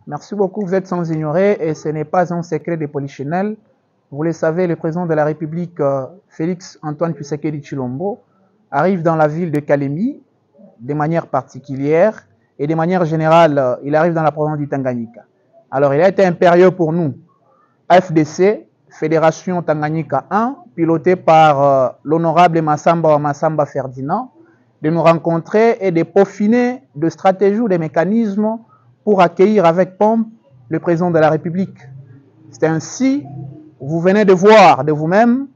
Merci beaucoup, vous êtes sans ignorer et ce n'est pas un secret de Polichinelle. Vous le savez, le président de la République, Félix Antoine Tshisekedi Tshilombo, arrive dans la ville de Kalemi de manière particulière et de manière générale, il arrive dans la province du Tanganyika. Alors, il a été impérieux pour nous, FDC, Fédération Tanganyika 1, pilotée par l'honorable Massamba Ferdinand, de nous rencontrer et de peaufiner de stratégies ou des mécanismes pour accueillir avec pompe le président de la République. C'est ainsi, vous venez de voir de vous-même,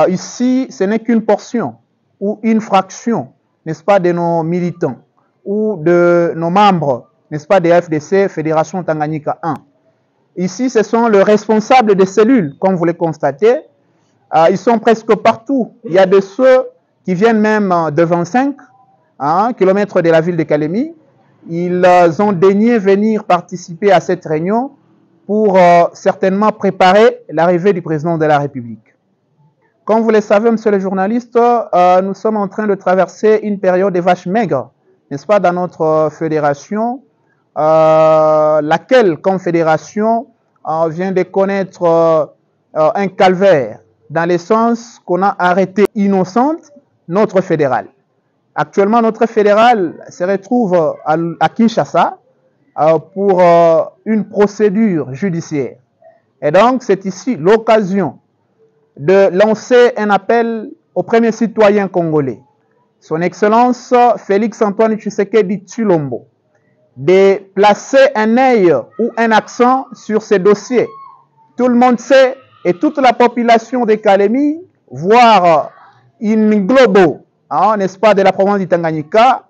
ici, ce n'est qu'une portion ou une fraction, n'est-ce pas, de nos militants ou de nos membres, n'est-ce pas, des FDC, Fédération Tanganyika 1. Ici, ce sont les responsables des cellules, comme vous le constatez. Ils sont presque partout. Il y a de ceux qui viennent même de 25 km de la ville de Kalemi. Ils ont daigné venir participer à cette réunion pour certainement préparer l'arrivée du président de la République. Comme vous le savez, monsieur le journaliste, nous sommes en train de traverser une période de vaches maigres, n'est-ce pas, dans notre fédération, laquelle, comme fédération, vient de connaître un calvaire, dans le sens qu'on a arrêté innocente notre fédérale. Actuellement, notre fédéral se retrouve à Kinshasa pour une procédure judiciaire. Et donc, c'est ici l'occasion de lancer un appel au premier citoyen congolais, son Excellence Félix Antoine Tshisekedi Tshilombo, de placer un œil ou un accent sur ces dossiers. Tout le monde sait, et toute la population de Kalemi, voire in globo, n'est-ce pas, de la province du Tanganyika,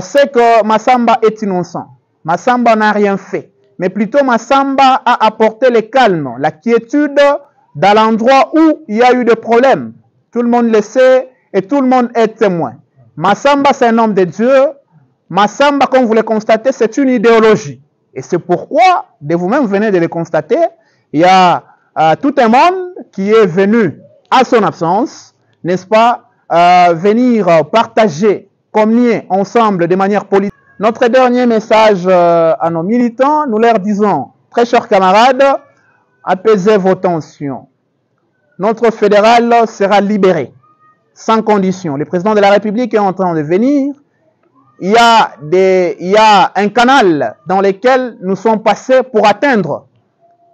sait que Massamba est innocent. Massamba n'a rien fait. Mais plutôt Massamba a apporté le calme, la quiétude dans l'endroit où il y a eu des problèmes. Tout le monde le sait et tout le monde est témoin. Massamba, c'est un homme de Dieu. Massamba, comme vous le constatez, c'est une idéologie. Et c'est pourquoi, de vous-même venez de le constater, il y a tout un monde qui est venu à son absence, n'est-ce pas, venir partager, communier ensemble de manière politique. Notre dernier message à nos militants, nous leur disons, très chers camarades, apaisez vos tensions. Notre fédéral sera libéré, sans condition. Le président de la République est en train de venir. Il y a un canal dans lequel nous sommes passés pour atteindre.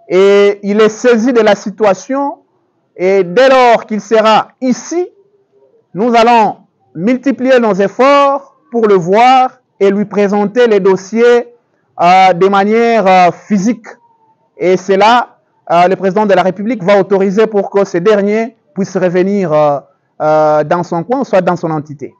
Et il est saisi de la situation. Et dès lors qu'il sera ici, nous allons multiplier nos efforts pour le voir et lui présenter les dossiers de manière physique. Et c'est là, le président de la République va autoriser pour que ce dernier puisse revenir dans son coin, soit dans son entité.